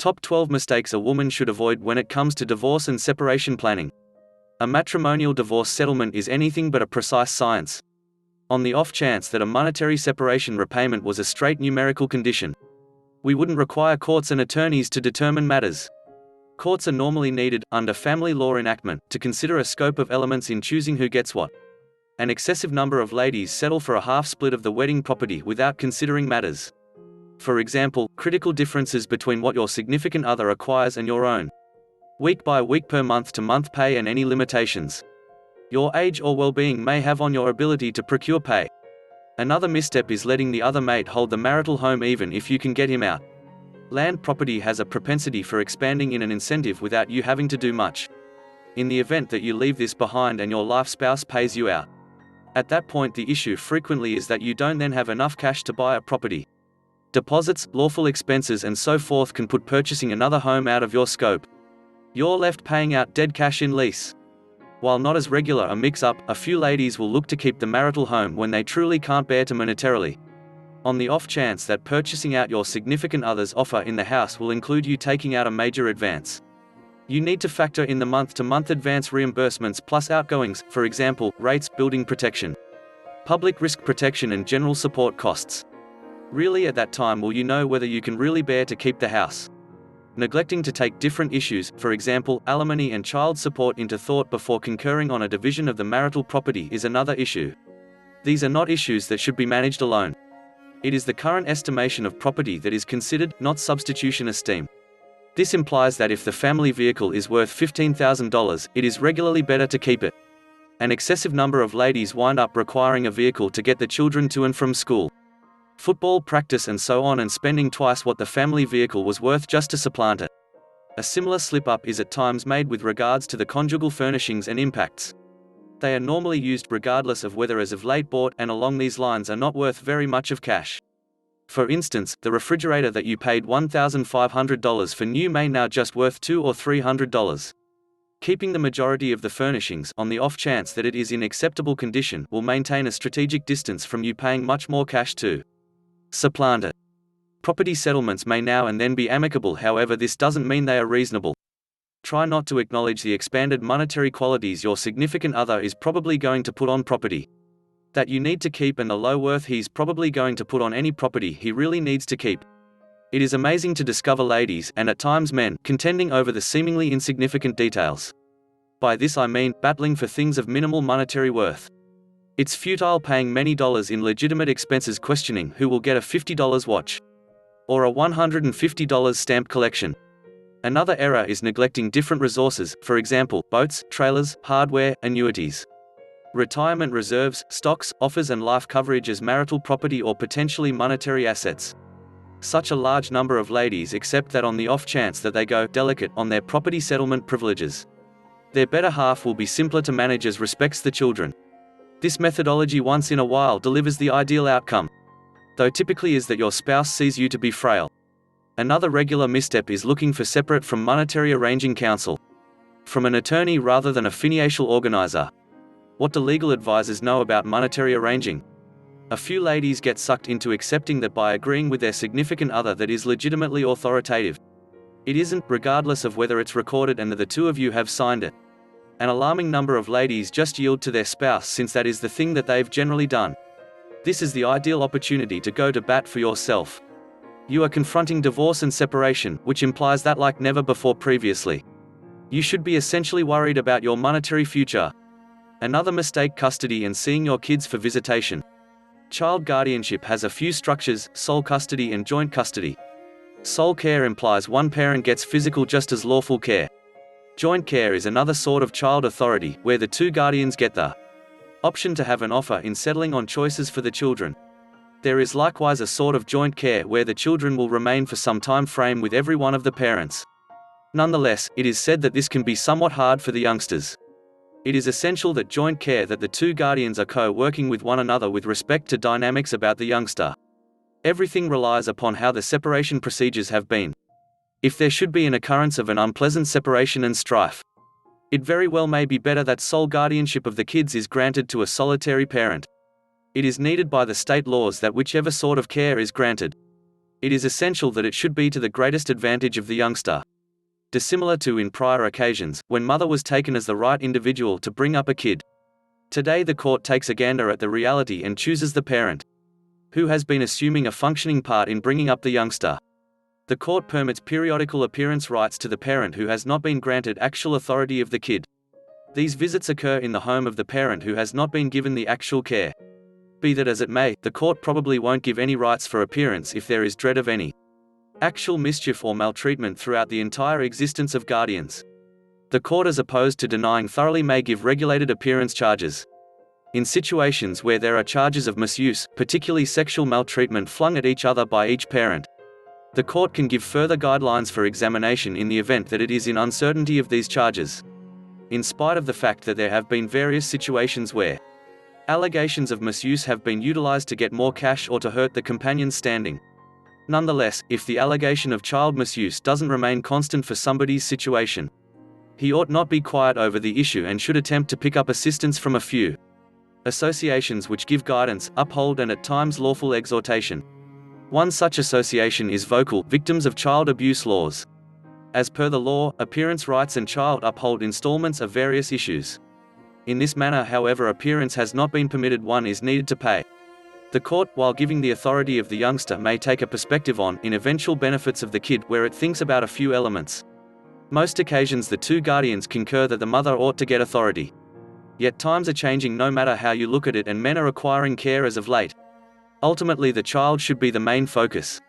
Top 12 mistakes a woman should avoid when it comes to divorce and separation planning. A matrimonial divorce settlement is anything but a precise science. On the off chance that a monetary separation repayment was a straight numerical condition, we wouldn't require courts and attorneys to determine matters. Courts are normally needed, under family law enactment, to consider a scope of elements in choosing who gets what. An excessive number of ladies settle for a half split of the wedding property without considering matters. For example, critical differences between what your significant other acquires and your own. Week by week, per month to month pay, and any limitations your age or well-being may have on your ability to procure pay. Another misstep is letting the other mate hold the marital home even if you can get him out. Land property has a propensity for expanding in an incentive without you having to do much. In the event that you leave this behind and your life spouse pays you out, at that point the issue frequently is that you don't then have enough cash to buy a property. Deposits, lawful expenses and so forth can put purchasing another home out of your scope. You're left paying out dead cash in lease. While not as regular a mix-up, a few ladies will look to keep the marital home when they truly can't bear to monetarily. On the off chance that purchasing out your significant other's offer in the house will include you taking out a major advance, you need to factor in the month-to-month advance reimbursements plus outgoings, for example, rates, building protection, public risk protection and general support costs. Really, at that time will you know whether you can really bear to keep the house. Neglecting to take different issues, for example, alimony and child support, into thought before concurring on a division of the marital property is another issue. These are not issues that should be managed alone. It is the current estimation of property that is considered, not substitution esteem. This implies that if the family vehicle is worth $15,000, it is regularly better to keep it. An excessive number of ladies wind up requiring a vehicle to get the children to and from school, football practice and so on, and spending twice what the family vehicle was worth just to supplant it. A similar slip-up is at times made with regards to the conjugal furnishings and impacts. They are normally used regardless of whether as of late bought, and along these lines are not worth very much of cash. For instance, the refrigerator that you paid $1,500 for new may now just worth $200 or $300. Keeping the majority of the furnishings, on the off chance that it is in acceptable condition, will maintain a strategic distance from you paying much more cash to supplant it. Property settlements may now and then be amicable, however this doesn't mean they are reasonable. Try not to acknowledge the expanded monetary qualities your significant other is probably going to put on property that you need to keep, and the low worth he's probably going to put on any property he really needs to keep. It is amazing to discover ladies, and at times men, contending over the seemingly insignificant details. By this I mean, battling for things of minimal monetary worth. It's futile paying many dollars in legitimate expenses questioning who will get a $50 watch or a $150 stamp collection. Another error is neglecting different resources, for example, boats, trailers, hardware, annuities, retirement reserves, stocks, offers and life coverage as marital property or potentially monetary assets. Such a large number of ladies accept that on the off chance that they go delicate on their property settlement privileges, their better half will be simpler to manage as respects the children. This methodology once in a while delivers the ideal outcome, though typically is that your spouse sees you to be frail. Another regular misstep is looking for separate from monetary arranging counsel from an attorney rather than a financial organizer. What do legal advisors know about monetary arranging? A few ladies get sucked into accepting that by agreeing with their significant other that is legitimately authoritative. It isn't, regardless of whether it's recorded and that the two of you have signed it. An alarming number of ladies just yield to their spouse since that is the thing that they've generally done. This is the ideal opportunity to go to bat for yourself. You are confronting divorce and separation, which implies that like never before previously, you should be essentially worried about your monetary future. Another mistake: custody and seeing your kids for visitation. Child guardianship has a few structures: sole custody and joint custody. Sole care implies one parent gets physical just as lawful care. Joint care is another sort of child authority, where the two guardians get the option to have an offer in settling on choices for the children. There is likewise a sort of joint care where the children will remain for some time frame with every one of the parents. Nonetheless, it is said that this can be somewhat hard for the youngsters. It is essential that joint care that the two guardians are co-working with one another with respect to dynamics about the youngster. Everything relies upon how the separation procedures have been. If there should be an occurrence of an unpleasant separation and strife, it very well may be better that sole guardianship of the kids is granted to a solitary parent. It is needed by the state laws that whichever sort of care is granted, It is essential that it should be to the greatest advantage of the youngster. Dissimilar to in prior occasions, when mother was taken as the right individual to bring up a kid. Today the court takes a gander at the reality and chooses the parent, who has been assuming a functioning part in bringing up the youngster. The court permits periodical appearance rights to the parent who has not been granted actual authority of the kid. These visits occur in the home of the parent who has not been given the actual care. Be that as it may, the court probably won't give any rights for appearance if there is dread of any actual mischief or maltreatment throughout the entire existence of guardians. The court, as opposed to denying thoroughly, may give regulated appearance charges. In situations where there are charges of misuse, particularly sexual maltreatment flung at each other by each parent, the court can give further guidelines for examination in the event that it is in uncertainty of these charges. In spite of the fact that there have been various situations where allegations of misuse have been utilized to get more cash or to hurt the companion's standing. Nonetheless, if the allegation of child misuse doesn't remain constant for somebody's situation, he ought not be quiet over the issue and should attempt to pick up assistance from a few associations which give guidance, uphold and at times lawful exhortation. One such association is Vocal Victims of Child Abuse Laws. As per the law, appearance rights and child uphold installments of various issues. In this manner, however, appearance has not been permitted, one is needed to pay. The court, while giving the authority of the youngster, may take a perspective on, in eventual benefits of the kid, where it thinks about a few elements. Most occasions the two guardians concur that the mother ought to get authority. Yet times are changing no matter how you look at it, and men are acquiring care as of late. Ultimately the child should be the main focus.